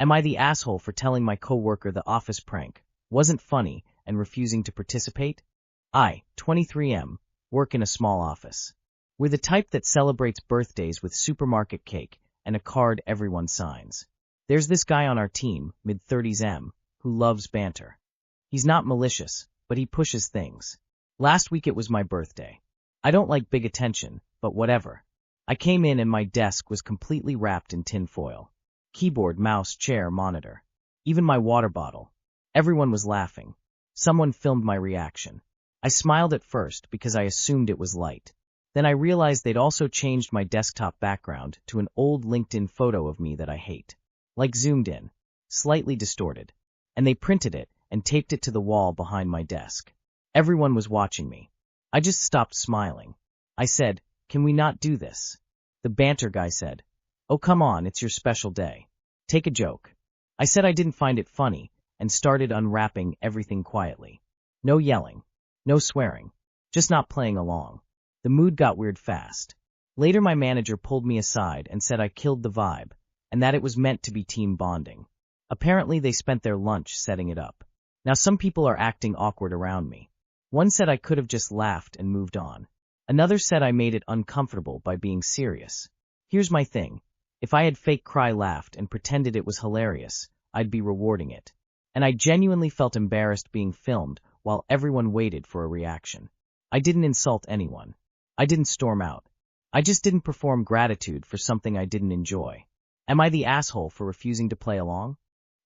Am I the asshole for telling my coworker the office prank wasn't funny and refusing to participate? I, 23M, work in a small office. We're the type that celebrates birthdays with supermarket cake and a card everyone signs. There's this guy on our team, mid-30s M, who loves banter. He's not malicious, but he pushes things. Last week it was my birthday. I don't like big attention, but whatever. I came in and my desk was completely wrapped in tin foil. Keyboard, mouse, chair, monitor. Even my water bottle. Everyone was laughing. Someone filmed my reaction. I smiled at first because I assumed it was light. Then I realized they'd also changed my desktop background to an old LinkedIn photo of me that I hate. Like zoomed in, slightly distorted. And they printed it and taped it to the wall behind my desk. Everyone was watching me. I just stopped smiling. I said, "Can we not do this?" The banter guy said, "Oh, come on, it's your special day. Take a joke." I said I didn't find it funny and started unwrapping everything quietly. No yelling. No swearing. Just not playing along. The mood got weird fast. Later my manager pulled me aside and said I killed the vibe, and that it was meant to be team bonding. Apparently they spent their lunch setting it up. Now some people are acting awkward around me. One said I could have just laughed and moved on. Another said I made it uncomfortable by being serious. Here's my thing. If I had fake cry laughed and pretended it was hilarious, I'd be rewarding it. And I genuinely felt embarrassed being filmed while everyone waited for a reaction. I didn't insult anyone. I didn't storm out. I just didn't perform gratitude for something I didn't enjoy. Am I the asshole for refusing to play along?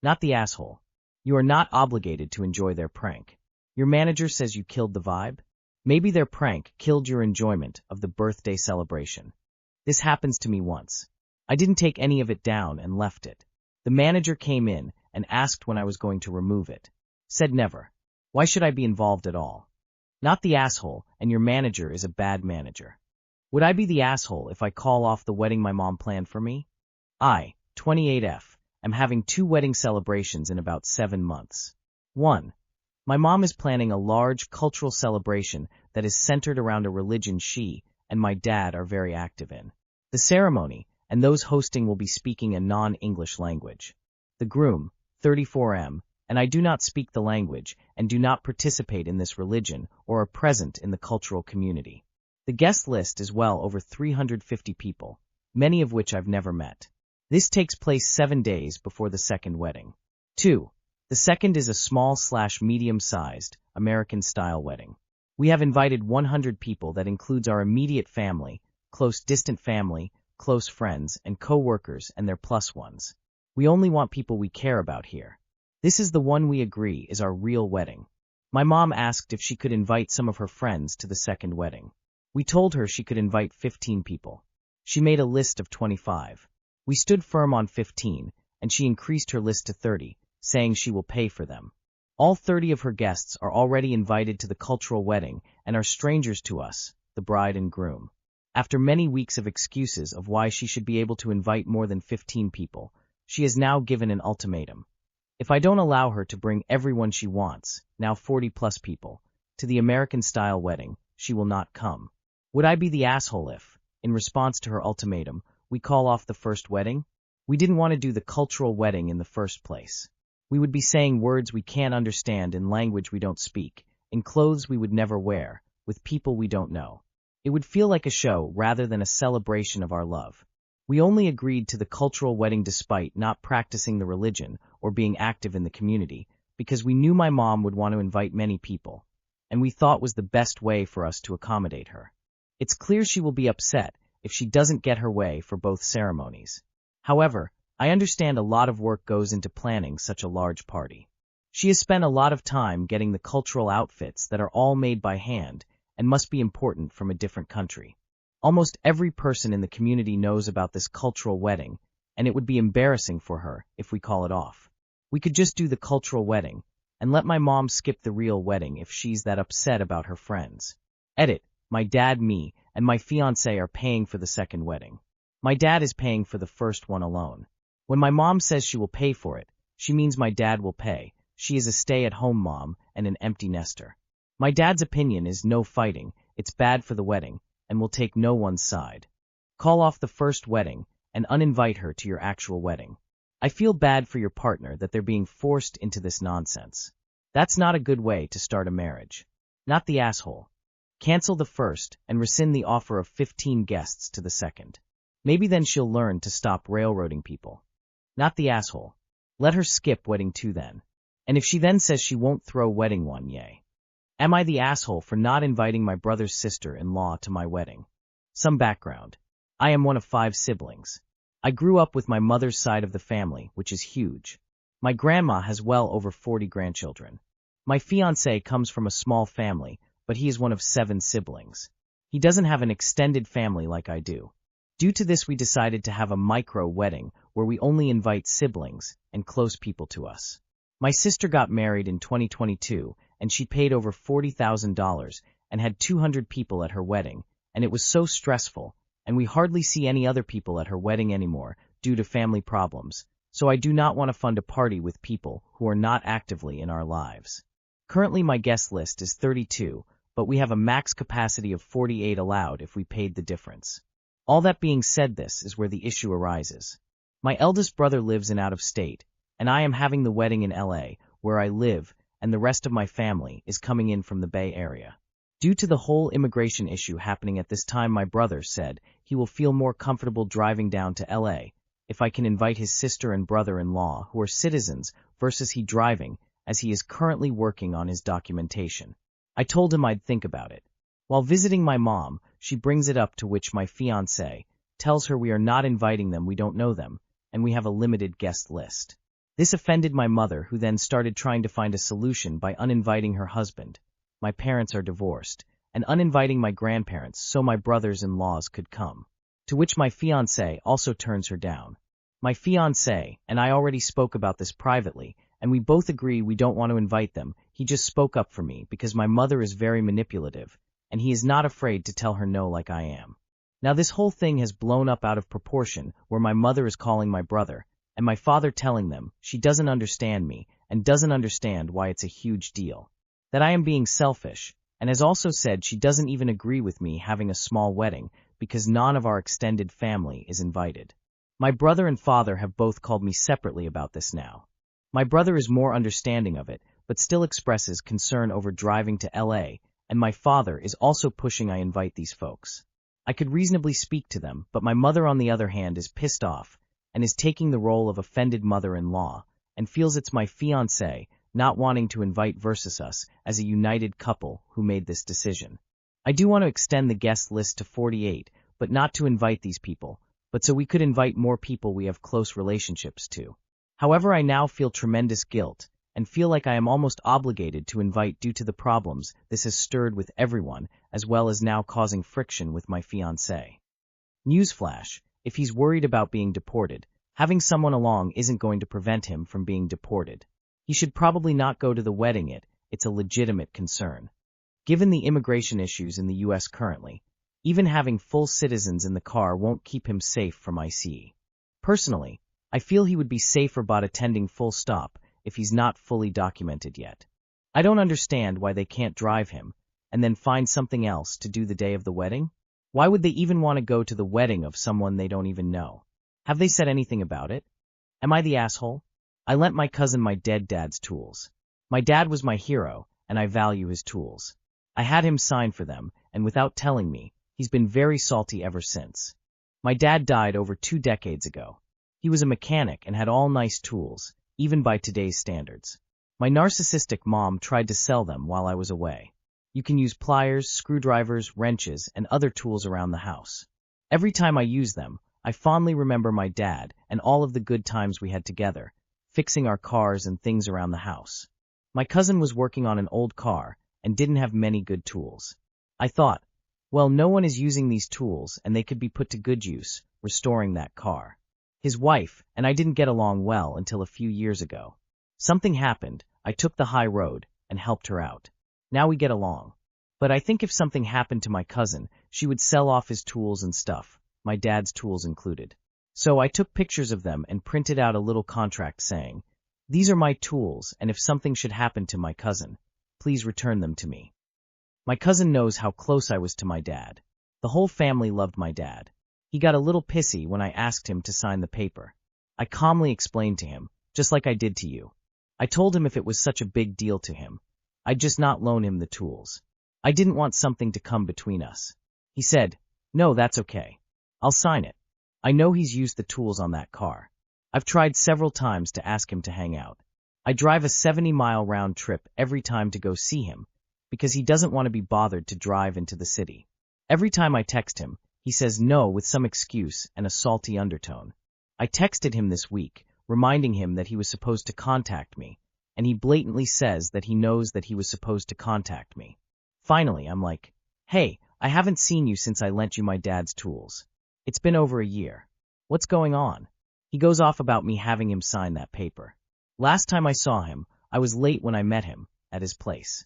Not the asshole. You are not obligated to enjoy their prank. Your manager says you killed the vibe? Maybe their prank killed your enjoyment of the birthday celebration. This happens to me once. I didn't take any of it down and left it. The manager came in and asked when I was going to remove it. Said never. Why should I be involved at all? Not the asshole, and your manager is a bad manager. Would I be the asshole if I call off the wedding my mom planned for me? I, 28F, am having 2 wedding celebrations in about 7 months. 1. My mom is planning a large cultural celebration that is centered around a religion she and my dad are very active in. The ceremony and those hosting will be speaking a non-English language. The groom, 34M, and I do not speak the language and do not participate in this religion or are present in the cultural community. The guest list is well over 350 people, many of which I've never met. This takes place 7 days before the second wedding. 2. The second is a small/medium-sized, American-style wedding. We have invited 100 people that includes our immediate family, close distant family, close friends, and co-workers and their plus ones. We only want people we care about here. This is the one we agree is our real wedding. My mom asked if she could invite some of her friends to the second wedding. We told her she could invite 15 people. She made a list of 25. We stood firm on 15, and she increased her list to 30, saying she will pay for them. All 30 of her guests are already invited to the cultural wedding and are strangers to us, the bride and groom. After many weeks of excuses of why she should be able to invite more than 15 people, she has now given an ultimatum. If I don't allow her to bring everyone she wants, now 40+ people, to the American-style wedding, she will not come. Would I be the asshole if, in response to her ultimatum, we call off the first wedding? We didn't want to do the cultural wedding in the first place. We would be saying words we can't understand in language we don't speak, in clothes we would never wear, with people we don't know. It would feel like a show rather than a celebration of our love. We only agreed to the cultural wedding despite not practicing the religion or being active in the community, because we knew my mom would want to invite many people, and we thought was the best way for us to accommodate her. It's clear she will be upset if she doesn't get her way for both ceremonies. However, I understand a lot of work goes into planning such a large party. She has spent a lot of time getting the cultural outfits that are all made by hand and must be important from a different country. Almost every person in the community knows about this cultural wedding, and it would be embarrassing for her if we call it off. We could just do the cultural wedding and let my mom skip the real wedding if she's that upset about her friends. Edit, my dad, me, and my fiancé are paying for the second wedding. My dad is paying for the first one alone. When my mom says she will pay for it, she means my dad will pay. She is a stay-at-home mom and an empty nester. My dad's opinion is no fighting, it's bad for the wedding, and will take no one's side. Call off the first wedding and uninvite her to your actual wedding. I feel bad for your partner that they're being forced into this nonsense. That's not a good way to start a marriage. Not the asshole. Cancel the first and rescind the offer of 15 guests to the second. Maybe then she'll learn to stop railroading people. Not the asshole. Let her skip wedding 2 then. And if she then says she won't throw wedding 1, yay. Am I the asshole for not inviting my brother's sister-in-law to my wedding? Some background. I am one of 5 siblings. I grew up with my mother's side of the family, which is huge. My grandma has well over 40 grandchildren. My fiancé comes from a small family, but he is one of 7 siblings. He doesn't have an extended family like I do. Due to this, we decided to have a micro-wedding where we only invite siblings and close people to us. My sister got married in 2022, and she paid over $40,000 and had 200 people at her wedding, and it was so stressful, and we hardly see any other people at her wedding anymore due to family problems, so I do not want to fund a party with people who are not actively in our lives. Currently my guest list is 32, but we have a max capacity of 48 allowed if we paid the difference. All that being said, this is where the issue arises. My eldest brother lives in out of state, and I am having the wedding in LA, where I live, and the rest of my family is coming in from the Bay Area. Due to the whole immigration issue happening at this time, my brother said he will feel more comfortable driving down to LA if I can invite his sister and brother-in-law who are citizens versus he driving, as he is currently working on his documentation. I told him I'd think about it. While visiting my mom, she brings it up, to which my fiancé tells her we are not inviting them, we don't know them, and we have a limited guest list. This offended my mother, who then started trying to find a solution by uninviting her husband. My parents are divorced, and uninviting my grandparents so my brothers-in-laws could come. To which my fiancé also turns her down. My fiancé and I already spoke about this privately, and we both agree we don't want to invite them. He just spoke up for me because my mother is very manipulative, and he is not afraid to tell her no like I am. Now this whole thing has blown up out of proportion, where my mother is calling my brother, and my father telling them she doesn't understand me and doesn't understand why it's a huge deal. That I am being selfish, and has also said she doesn't even agree with me having a small wedding because none of our extended family is invited. My brother and father have both called me separately about this now. My brother is more understanding of it, but still expresses concern over driving to LA, and my father is also pushing I invite these folks. I could reasonably speak to them, but my mother on the other hand is pissed off, and is taking the role of offended mother-in-law, and feels it's my fiancé not wanting to invite versus us as a united couple who made this decision. I do want to extend the guest list to 48, but not to invite these people, but so we could invite more people we have close relationships to. However, I now feel tremendous guilt, and feel like I am almost obligated to invite due to the problems this has stirred with everyone, as well as now causing friction with my fiancé. Newsflash: if he's worried about being deported, having someone along isn't going to prevent him from being deported. He should probably not go to the wedding. It's a legitimate concern. Given the immigration issues in the U.S. currently, even having full citizens in the car won't keep him safe from ICE. Personally, I feel he would be safer about attending full stop if he's not fully documented yet. I don't understand why they can't drive him, and then find something else to do the day of the wedding. Why would they even want to go to the wedding of someone they don't even know? Have they said anything about it? Am I the asshole? I lent my cousin my dead dad's tools. My dad was my hero, and I value his tools. I had him sign for them, and without telling me, he's been very salty ever since. My dad died over 2 decades ago. He was a mechanic and had all nice tools, even by today's standards. My narcissistic mom tried to sell them while I was away. You can use pliers, screwdrivers, wrenches, and other tools around the house. Every time I use them, I fondly remember my dad and all of the good times we had together, fixing our cars and things around the house. My cousin was working on an old car and didn't have many good tools. I thought, well, no one is using these tools and they could be put to good use, restoring that car. His wife and I didn't get along well until a few years ago. Something happened, I took the high road and helped her out. Now we get along. But I think if something happened to my cousin, she would sell off his tools and stuff, my dad's tools included. So I took pictures of them and printed out a little contract saying, "These are my tools, and if something should happen to my cousin, please return them to me." My cousin knows how close I was to my dad. The whole family loved my dad. He got a little pissy when I asked him to sign the paper. I calmly explained to him, just like I did to you. I told him if it was such a big deal to him, I'd just not loan him the tools. I didn't want something to come between us. He said, "No, that's okay. I'll sign it." I know he's used the tools on that car. I've tried several times to ask him to hang out. I drive a 70-mile round trip every time to go see him, because he doesn't want to be bothered to drive into the city. Every time I text him, he says no with some excuse and a salty undertone. I texted him this week, reminding him that he was supposed to contact me, and he blatantly says that he knows that he was supposed to contact me. Finally, I'm like, "Hey, I haven't seen you since I lent you my dad's tools. It's been over a year. What's going on?" He goes off about me having him sign that paper. Last time I saw him, I was late when I met him, at his place.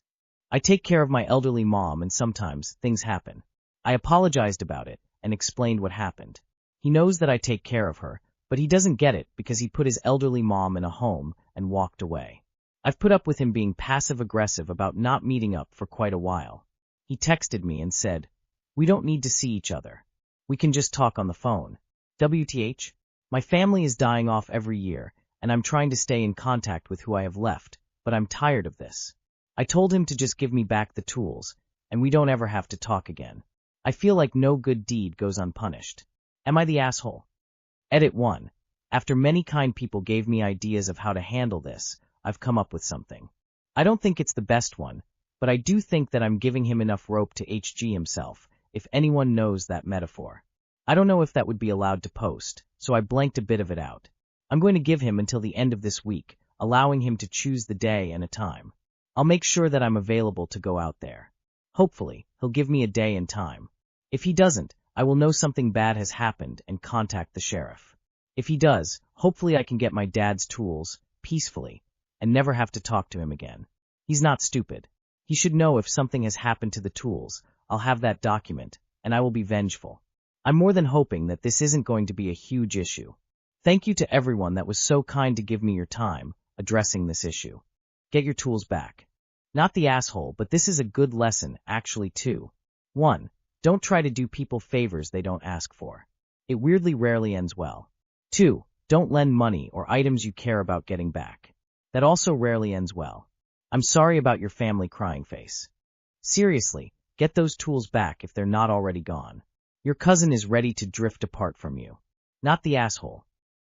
I take care of my elderly mom and sometimes things happen. I apologized about it and explained what happened. He knows that I take care of her, but he doesn't get it because he put his elderly mom in a home and walked away. I've put up with him being passive-aggressive about not meeting up for quite a while. He texted me and said, "We don't need to see each other. We can just talk on the phone." WTH? My family is dying off every year, and I'm trying to stay in contact with who I have left, but I'm tired of this. I told him to just give me back the tools, and we don't ever have to talk again. I feel like no good deed goes unpunished. Am I the asshole? Edit 1. After many kind people gave me ideas of how to handle this, I've come up with something. I don't think it's the best one, but I do think that I'm giving him enough rope to HG himself, if anyone knows that metaphor. I don't know if that would be allowed to post, so I blanked a bit of it out. I'm going to give him until the end of this week, allowing him to choose the day and a time. I'll make sure that I'm available to go out there. Hopefully, he'll give me a day and time. If he doesn't, I will know something bad has happened and contact the sheriff. If he does, hopefully I can get my dad's tools, peacefully, and never have to talk to him again. He's not stupid. He should know if something has happened to the tools, I'll have that document, and I will be vengeful. I'm more than hoping that this isn't going to be a huge issue. Thank you to everyone that was so kind to give me your time addressing this issue. Get your tools back. Not the asshole, but this is a good lesson, actually, too. 1. Don't try to do people favors they don't ask for. It weirdly rarely ends well. 2. Don't lend money or items you care about getting back. That also rarely ends well. I'm sorry about your family crying face. Seriously, get those tools back if they're not already gone. Your cousin is ready to drift apart from you. Not the asshole.